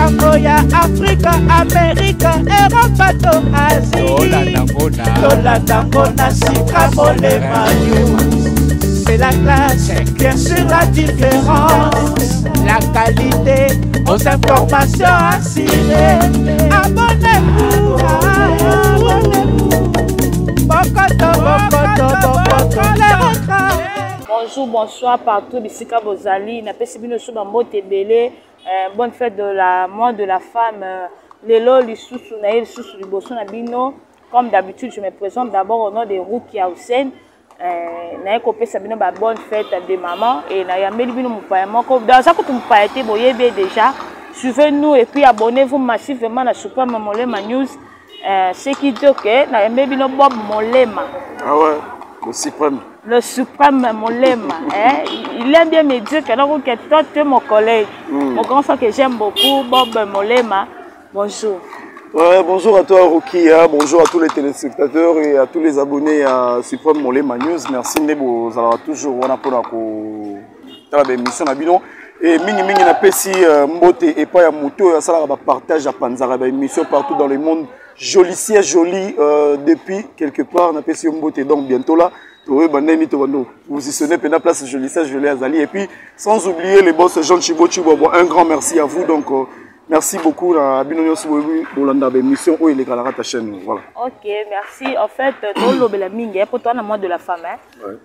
Congo ya Afrika, Amerika, Europa to Asie. Tolanda ngona Sika Molema News. C'est la classe, bien sûr la différence, la qualité, aux informations assurées. Abonnez-vous, Bonjour, bonsoir partout, Bissika Bozali, na pesibino suba mbote belé, bonne fête de la mois de la femme, lelo lisusu na ye lisusu liboso na bino. Comme d'habitude, je me présente d'abord au nom de Rukia Hussein. Na ye kopesa bino ba bonne fête de maman et na yambeli bino mupaya moko dans ça que tu mupaya te boyebe déjà. Suivez-nous et puis abonnez-vous massivement à Suprême Molema News. Ce qui dit que na yambeli bino Bob Molema. Ah ouais, le suprême. Le suprême Molema. Il aime bien me dire que toi tu es mon collègue, mon grand frère que j'aime beaucoup, Bob Molema. Bonjour. Ouais, bonjour à toi Rukia, bonjour à tous les téléspectateurs et à tous les abonnés à Suprême Molema News. Merci Nebo, vous allez toujours on a pour la émission Nabino et mingi na pesi mbote et pas ya moto ça va partage à Panzara émission partout dans le monde. Joli ciel joli depuis quelque part na pesi mbote donc bientôt là vous positionnez pendant place joli ciel joli Azali et puis sans oublier les boss Jean Chibochi un grand merci à vous donc merci beaucoup à Binonio Souboui pour l'émission où il est à ta chaîne. Voilà. Ok, merci. En fait, pour toi, moi de la femme,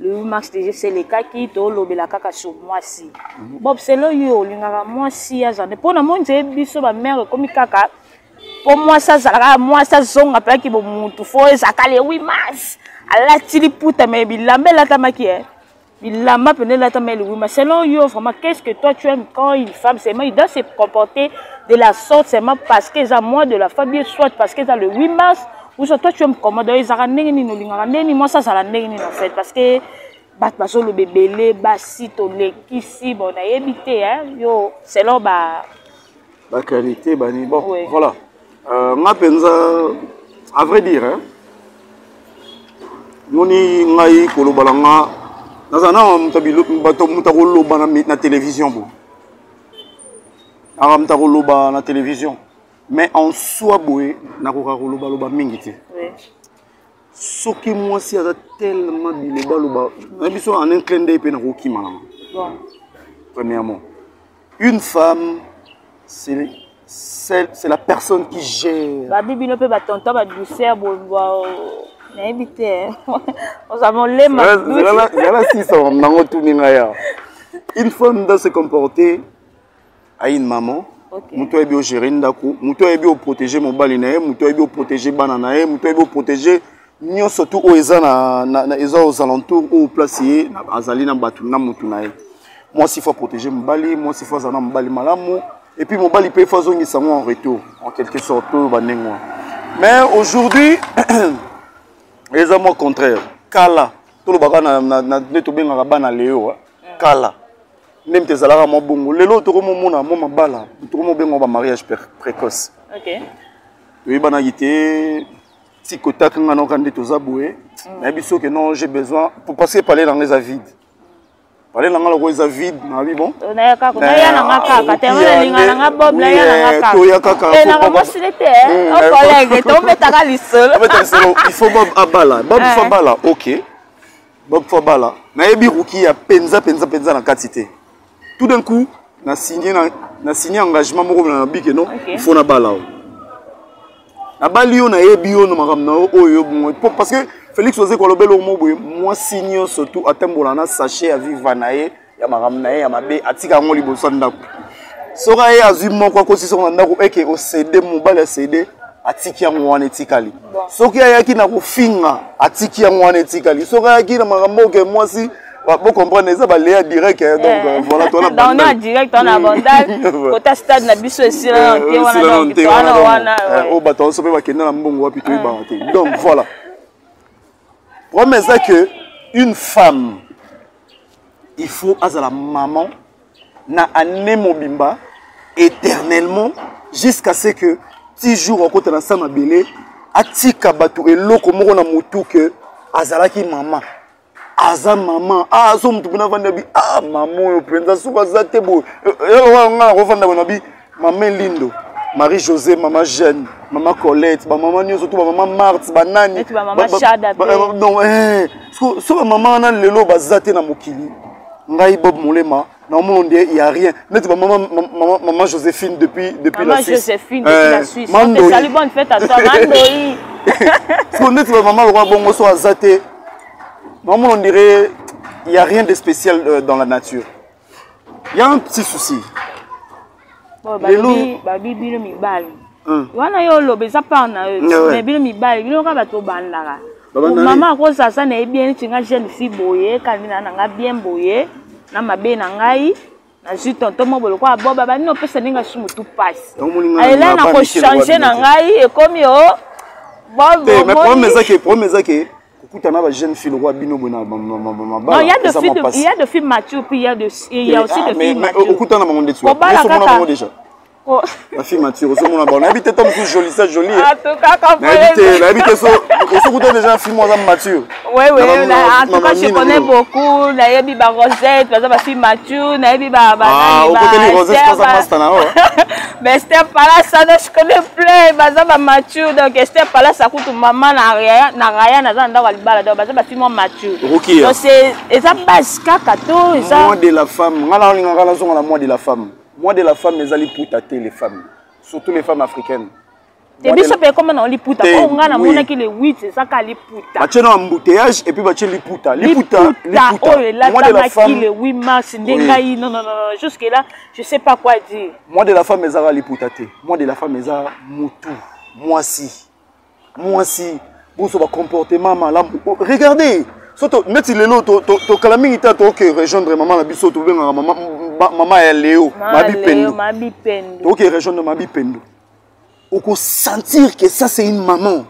le 8 mars, c'est le cas qui est le cas sur moi si. Bob, c'est là où moi si, pour moi, j'ai vu ma mère comme caca. Pour moi, ça, moi, ça, zone après qui me faut ça le 8 mars. À la tiliputa, mais il l'a mis la tamaki. Il l'a appelé la tamaki. Mais selon you, vraiment, qu'est-ce que toi tu aimes quand une femme, c'est moi, il doit se comporter de la sorte, c'est parce qu'ils ont moins de la famille, soit parce qu'ils ont le 8 mars, ou soit toi tu me commandes, ils ont un moi ça, ça l'a en fait, parce que le bébé, basito, les kissi, bon, on a évité, hein, yo, c'est là, la qualité, bon, oui. Voilà. Ma penza, à vrai dire, hein, nous n'y kolobalanga, dans un an, nous na télévision, bon. Aramta na télévision mais en soi boé na koloba loba mingi te soki moi si a tellement biloba loba na biso en un clin d'œil pe na koki malama premièrement une femme c'est la personne qui gère ba bibino pe ba tonton ba douceur bo na éviter on avons les mains là si ça on nango tout ninga une femme doit se comporter à une maman, muto ebi o gérer ndako, muto ebi o protéger mon bali na ye, muto ebi o protéger bana na ye, muto ebi o protéger nyo surtout o eza na eza aux alentours ou placer na azali na batu na mutu na ye. Moi s'il faut protéger mon bali, moi s'il faut zana mon bali malamu et puis mon bali peut faire zongi sango en retour en quelque sorte banengwa. Mais aujourd'hui les amours au contraire, kala tout le baka na neto benga bana leo kala même tes salaires mon bongo lelo to mo mona mo mabala to mo bengo ba mariage précoce. OK. Oui bana yité ti kotaka ngana kande to zaboué na biso que non j'ai besoin pour passer parler dans les avides. Parler dans les avides na bi bon. Na ya ka na ya na kaka tellement linga na bob la ya na kaka. To ya kaka. Et na mo silete au collègue to metaka lisolo. Il faut bob abala, bob fabala. OK. Bob fabala. Na yebi ruki ya penza na quantité. Tout d'un coup, na signé engagement moko na bike non, il faut na bala. Na bali yo na ebio no makamna oyo bon parce que Félix Ozé kolobelo mo boye moi signé surtout atembola na sachet à vivre nae ya makamna ya mabe atika ngoli boso ndako. Soka ye azimo kwa ko siso ndako eke o CD mo bala CD atiki yango wana etikali. Soki ayaki na kofinga atiki yango wana etikali. Soka ayaki na makambo ke moi si vous comprenez ça, les direct donc voilà toi on a direct on a bandal côté stade na biso ici là on bateau so pe na mbongo wapi to ibate donc voilà premier c'est que une femme il faut à la maman na ané mobimba éternellement jusqu'à ce que 10 jours au côté na sama belé atika batu eloko moko na mutu que azalaki maman aza maman so mutu bina vanda bi maman yo penza suka za tebo nga ko vanda bana bi maman lindo Marie-José, maman Jeanne, maman Colette, maman Nyoso, maman Marthe, Banani. Maman Chada. Non, so maman nan lelo bazate na mokili. Ngai Bob Molema, na monde il y a rien. Net maman Joséphine depuis la Suisse. Maman Joséphine depuis la Suisse. Salut, bonne fête à toi, Mandoi. So net maman roi bongo so azate. Maman on dirait il y a rien de spécial dans la nature. Il y a un petit souci. Babi bino mibali. Wana yo lobe za pa na mais bino mibali bino ka bato bandaka. Maman ko sasa na bien tinga jeune fille boye kanina na bien boye na mabe na ngai na ju tonton mo bolo kwa boba ba no pesa ninga sumu tu passe. Ayela na ko changer na ngai e komi o bon mais problème zake kutana ba jeune fille roi bino bona non, il y a de filles matures puis il y a aussi de filles matures. Au kutana maman de toi. Comment déjà? La fille mature, au moment où on habite tant plus joli, ça joli. En tout cas, quand on habite ça, on se déjà un film mature. Oui, en tout cas, je connais beaucoup. Naïbi ba Rosette, par exemple, la fille mature, Naïbi ba au côté de Rosette, je pense à Mastana. Mais Esther Palace, ça je connais plein, par exemple, mature. Donc Esther Palace, ça coûte maman na rien, na zanda walibala, donc par exemple, la fille mature. Donc c'est ça base kakato, ça. Moi de la femme, ngala ngala zonga la moi de la femme. Moi de la femme, les ali poutater les femmes, surtout les femmes africaines. Et puis ça peut comment on li pouta, on a mona qui les 8 c'est ça qu'ali pouta. Bah tu es en embouteillage et puis bah tu li pouta. Oh là moi de la femme le 8 mars ndengai non jusque là, je sais pas quoi dire. Moi de la femme les ali poutater. Moi de la femme les a mutu. Moi si. Pour ce comportement malade. Regardez. Surtout, net il est là, to kalami ita to que rejoindre maman la biso to benga maman elle Léo, Mabi Pendo. To que rejoindre Mabi Pendo. On peut sentir que ça c'est une maman.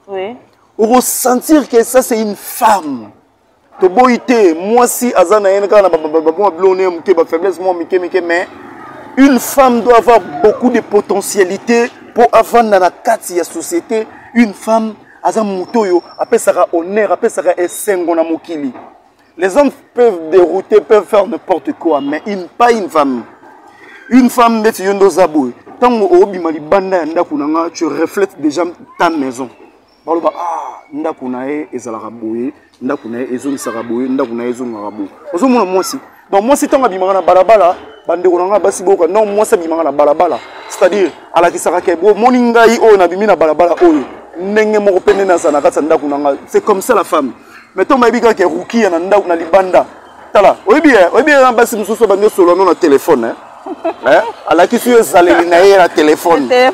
Oui. On peut sentir que ça c'est une femme. To boité, moi si azana yenka na ba blonné mke ba faiblesse moi mike mais une femme doit avoir beaucoup de potentialité pour avoir dans la carte de la société, une femme honneur, les hommes peuvent dérouter, peuvent faire n'importe quoi, mais pas une femme. Une femme, tu reflètes déjà ta maison. Donc moi si tanga bimanga na balabala bandeko nanga basi boka non moi ça bimanga na balabala c'est-à-dire ala kisaka ke bo moningai o na bimina balabala oyo ndenge moko pene na sana kasa ndako nanga c'est comme ça la femme mais to maibika ke ruki na ndako na libanda tala oyebi na basi mususu bande solo na téléphone ala kisu ezaleli na ye na téléphone et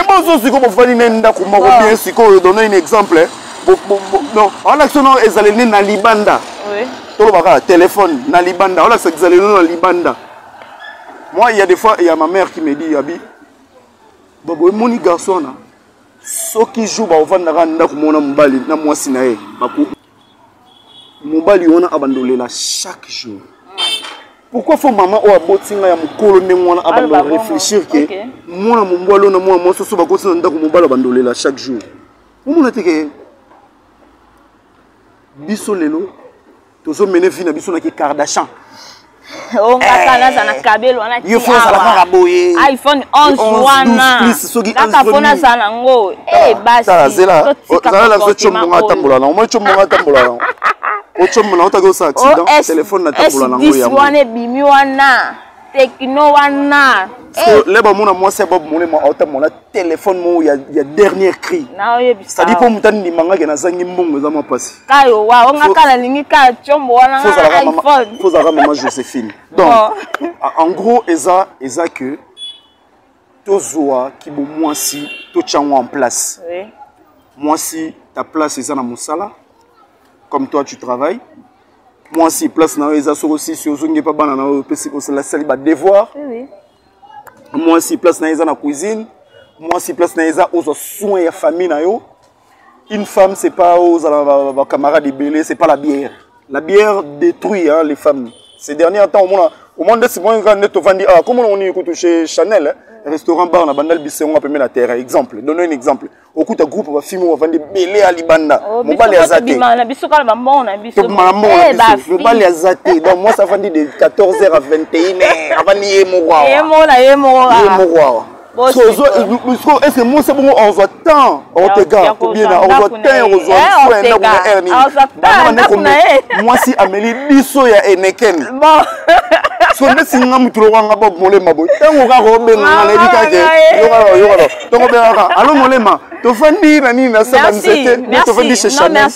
bon so siko bo fani na ndako moko bien siko donner un exemple non ala kisu no ezaleli na libanda oui. Téléphone, na libanda. Voilà, c'est que na libanda. Moi, il y a des fois, il y a ma mère qui me dit, Abi, Bobo, mon garçon, ceux qui jouent, on va na mbali, na moi sinae. Mbali, on a abandonné là chaque jour. Pourquoi faut maman ou abotinga ya mukolo ne mwana abandonné réfléchir que moi mon mbalo na moi so so ba ko sinanda ko mbalo abandonné là chaque jour. Vous m'avez que biso lelo tozo mener vie na biso na ki Kardashian. On a na kabelo na ti. iPhone 11 wana. Kaka fona sana ngo. Basi. Zala so chomonga tambola na. Moi chomonga tambola na. O chomona otako sa accident téléphone na tambola na ngo ya. Wana bimi wana. Techno wana. Leba mona moi c'est Bob Molema otamona téléphone mo ya dernier cri. Na oyebisa. Ça dit pour mutani ndimanga ke na zangi mbongo za mapasi. Kayo wa onga kala lingi ka chombo wana iPhone. Faut avoir maman Joséphine. Donc en gros eza que tozoa ki bo moi si to tchango en place. Oui. Moi si ta place eza na musala comme toi tu travailles. Moi si place na eza so aussi si ozongi pa bana na pesi ko la sali ba devoir. Oui. Moi si place na eza na cuisine. Moi si place na eza aux soins ya famille na yo. Une femme c'est pas aux camarades de belé, c'est pas la bière. La bière détruit hein, les femmes. Ces derniers temps au monde de ces mois on vend comment on y écoute chez Chanel restaurant bar na bandal bisengo a permis la terre exemple. Donne un exemple. Au coup de groupe va film on vend des belé à Libanda. Mobali azate. Na biso kala mamona biso. Mobali azate. Donc moi ça vend de 14h à 21h avant ni yemora. Yemora. Est-ce que moi c'est bon on voit tant on te garde bien on voit tant on voit moi si Amélie biso ya Eneken bon so ne singa mutro wanga bob molema boy tango ka ko benga na dikake yo tango benga allo molema to fandi na nini na saba nzete to fandi chez Chanel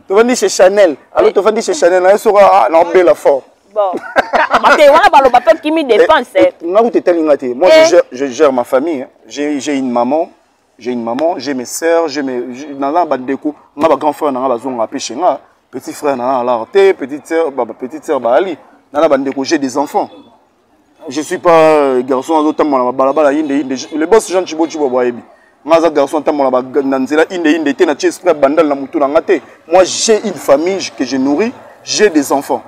to fandi chez Chanel allo to fandi chez Chanel na soka na bela fort. Bon, qui me dépense. Moi, je gère ma famille. J'ai une maman, j'ai mes soeurs, j'ai mes grand frère, petit frère, petite sœur, j'ai des enfants. Je ne suis pas garçon, les boss, gens qui moi, j'ai une famille que je nourris, j'ai des enfants.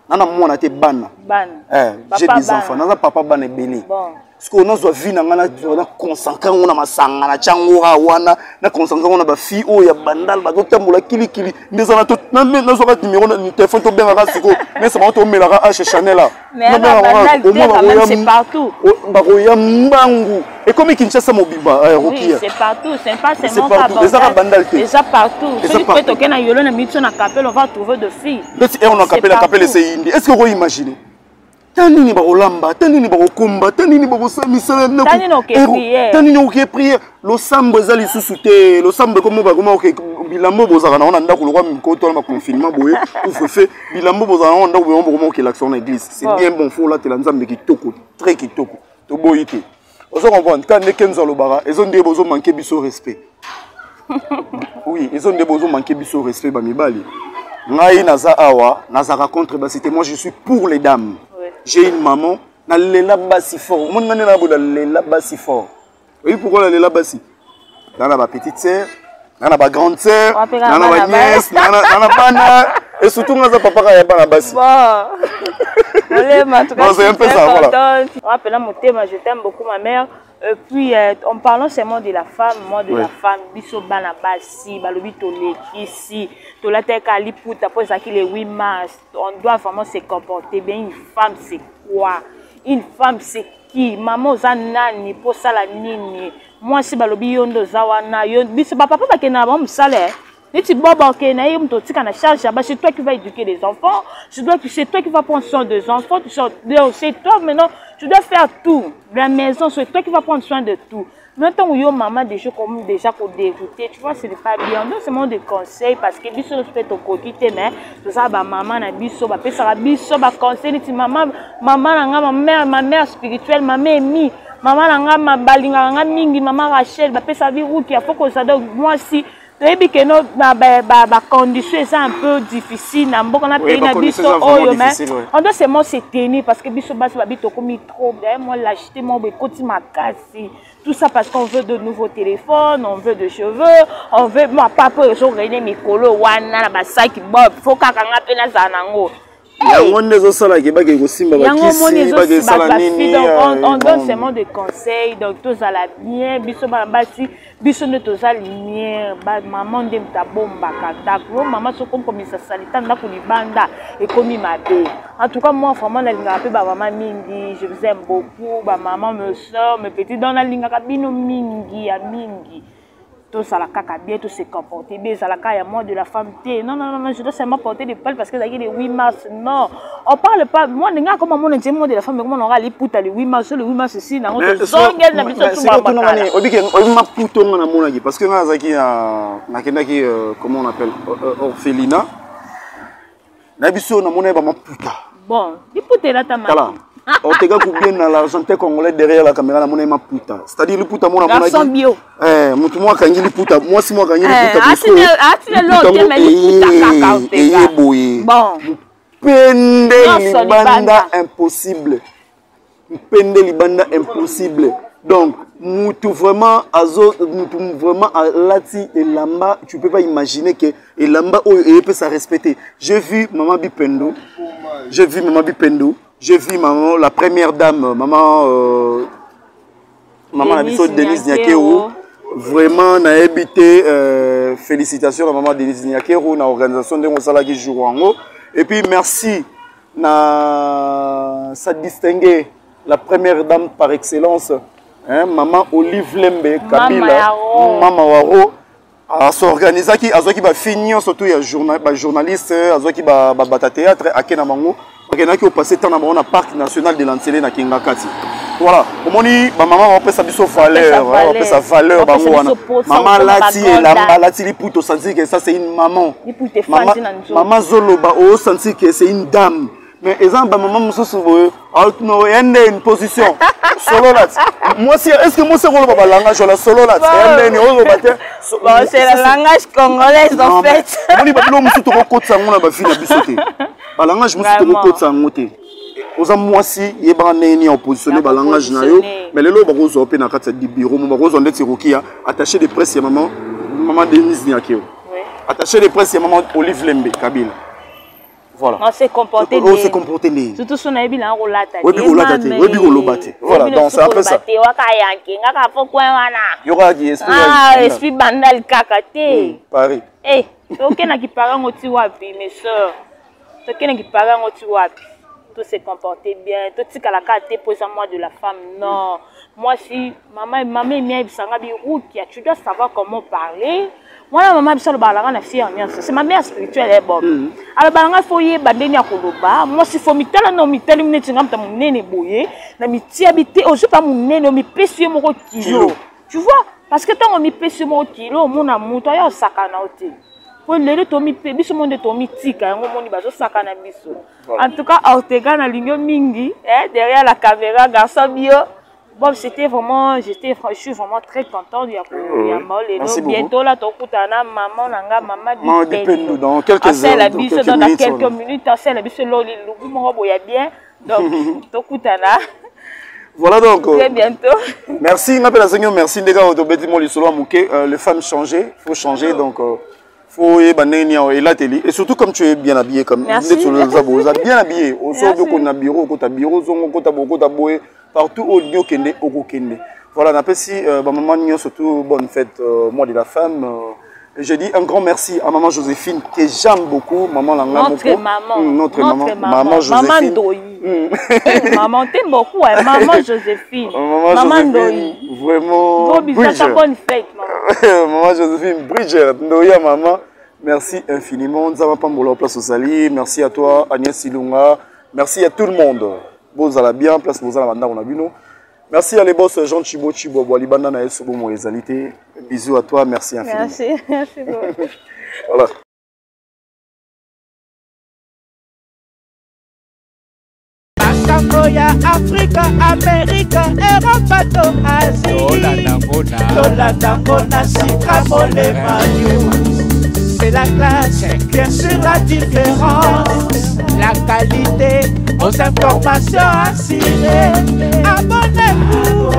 Nana mwana te bana. J'ai des enfants. Nana papa bana belé. Parce que nous vie na consacrer on a masanga na changora wana na consacrer on a ba fi o ya bandal ba totambola kili ndezana to na zo ka numéro na téléphone to benga ka siko mais ça va to melaka à chez Chanel là. Mais c'est partout. Ba ko ya mbangu. Et comme Kinshasa mobimba oui, c'est partout, c'est pas seulement pas bandal. Déjà partout. Si tu peux toquer na yolo na mitso na capelle on va trouver de filles. Et on a capelle c'est indi. Est-ce que vous imaginez? Tanini ba olamba, tanini ba okumba, tanini ba misala na tanini oké prière. Lo sambo ezali susute, lo sambo comme ba comment oké bilambo bozaka na on anda ko lokwa mikoto na confinement boye, oufefe bilambo bozaka na on anda ko comment oké l'action na église. C'est bien bon faut là te la nzambe kitoko, très kitoko. To boyité. Ozo comprendre quand nekenza lobara, ezo ndé bozo manquer biso respect. Oui, ezo ndé bozo manquer biso respect ba mibali. Ngai naza awa, nazaka contre basité. Moi je suis pour les dames. J'ai une maman, na lela basi fort. Mon nane na boda lela basi fort. Oui, pourquoi la lela basi? Dans la petite sœur, dans la grande sœur, dans la nièce, dans la bana, et surtout dans la papa ya bana basi. Bon. C'est un peu ça, voilà. Rappelons mon thème, je t'aime beaucoup ma mère. Puis en parlant seulement de la femme, moi de la femme, biso bana basi, balobi toleki ici, tolate kali puta pour ça qu'il est 8 mars, on doit vraiment se comporter bien. Une femme c'est quoi? Une femme c'est qui? Maman zanani pour ça la nini? Moi si balobi yondo zawana, yondo biso papa pas que na bon salaire. C'est toi qui vas éduquer les enfants, c'est toi qui vas prendre soin des enfants, c'est toi maintenant, tu dois faire tout. La maison, c'est toi qui vas prendre soin de tout. Maintenant, où maman déjà comme déjà pour dégoûter, tu vois, ce n'est pas bien. Donc, c'est mon des conseils parce que biso respecte au quotidien, mais tout ça, maman na biso, ça biso, conseil, maman, ma mère spirituelle, ma mère mi, maman ma balinga mingi, maman Rachel, ça vie route, il faut que ça donne moi si. Et que nos conditions sont un peu difficiles. On doit seulement se tenir parce que biso bas babito comme trop. Moi l'acheter mon bécoti ma casse. Tout ça parce qu'on veut de nouveaux téléphones, on veut de cheveux, on veut moi pas pour regarder mes colos wana la basa qui bob. Faut qu'à pena zanango. On donne seulement des conseils, donc tous à la bien, biso basi, biso ne tous à lumière, maman de ta bomba kata, maman se comme ça salita na pour libanda et comme ma bé. En tout cas moi vraiment la linga pe ba maman mingi, je vous aime beaucoup, ba maman me sort, mes petits dans la linga kabino mingi ya mingi. Tout ça la caca bien, tout se comporter bien, ça la caille à moi de la femme. Non, je dois seulement porter des pelles parce que ça y est le 8 mars. Non, on parle pas. Moi, les gars, comment on dit moi de la femme, comment on aura les poutres le 8 mars, le 8 mars ici, dans notre zone, elle n'a pas de parce que comment on appelle orphelinat. Nabiso na mona ba maputa. Bon, les poutres là ta maman. On te gars bien dans l'argentin congolais derrière la caméra na mona ma puta. C'est-à-dire le puta mona mona. Garçon bio. Mutu moi kangi le puta, moi si moi kangi le puta. Tu l'autre mais le puta bon. Pende libanda impossible. Pende libanda impossible. Donc mutu vraiment lati et lamba, tu peux pas imaginer que et lamba il peut ça respecter. J'ai vu maman Bipendo. J'ai vu maman la première dame, maman Denise Nyakero. Vraiment n'a habité félicitations à maman Denise Nyakero na organisation de Mosala qui joue en haut. Et puis merci na sa distingué la première dame par excellence, hein, maman Olive Lembe, Kabila, maman Waro, a s'organisé qui a qui va finir surtout il y a journaliste, a qui va théâtre à Kenamango, qui au passé temps dans le parc national de l'Anselé na Kingakati. Voilà, au dit maman on peut sa valeur, on peut sa valeur, maman Lati et la Lati li pour te sentir que ça c'est une maman. Maman Zolo ba au sentir que c'est une dame. Mais exemple maman mususu no une position solo là. Moi si est-ce que moi c'est le baba langage la solo là, c'est le langage congolais en fait. On dit ba lo mususu to ko tsango na ba fille na bisoté. Ba langage mususu to ko tsango te. Oza mwasi yeba neni oppositionné ba langage na yo mais lelo ba ko zo pe na kati di bureau mo ba ko zo ndeti rokia attaché de presse ya maman Denise Niakeo. Attaché de presse ya maman Olive Lembe Kabila. Voilà. On s'est comporté on s'est comporté né. Surtout son abi la rolata. Oui, voilà, donc c'est un peu ça. Il y aura qui esprit. Ah, esprit bandal kakate. Paris. Eh, OK na ki parent oti wapi mes sœurs. OK na ki parent oti wapi. Tout s'est comporté bien, tout ce qu'elle a été posé à moi de la femme. Non, moi si maman tu dois savoir comment parler. Moi la maman bisalo balanga na fille c'est ma mère spirituelle est bonne. Alors balanga foyer bandeni akoloba, moi si faut mitala no mitali mineti ngamta munene boye, na miti habité au pas munene mi pesi mo kilo. Tu vois parce que tant on mi pesi mo kilo, mon amour toi ya sakana oti. Pour les tomi biso monde tomi tika yango moni bazo sakana biso. En tout cas Ortega na lingo mingi derrière la caméra garçon bio. Bon c'était vraiment je suis vraiment très content ya bientôt là tokutana maman nanga maman Dipendo dans quelques heures dans quelques minutes c'est la biso lo lugu mo boya bien donc tokutana. Voilà donc. Très bientôt. Merci merci les gars les femmes changer, faut changer donc faut et surtout comme tu es bien habillé comme bien habillé au sort de qu'on a bureau zongo kota boko ta boé partout au lieu kende au kende. Voilà, on appelle si maman Nyo surtout bonne fête mois de la femme. Je dis un grand merci à maman Joséphine que j'aime beaucoup, maman Langa notre maman Joséphine. Maman Doyi. Maman t'aime beaucoup, maman Joséphine. Maman Doyi. Vraiment. Bonne fête, maman. Maman Joséphine, Bridger, Doya maman. Merci infiniment. Nzama Pambola place aux alliés. Merci à toi Agnès Silunga. Merci à tout le monde. Vous allez bien, place vous allez on a vu nous. Merci à les boss Jean Chibo Walibanda na Sobo Moezalité. Bisous à toi, merci infiniment. Merci beaucoup. Voilà. Makambo ya Afrika, Amerika, Europa to Asie. Tolanda ngona sika molema yo. C'est la classe, bien sûr la différence. La qualité, aux informations assurées. Abonnez-vous.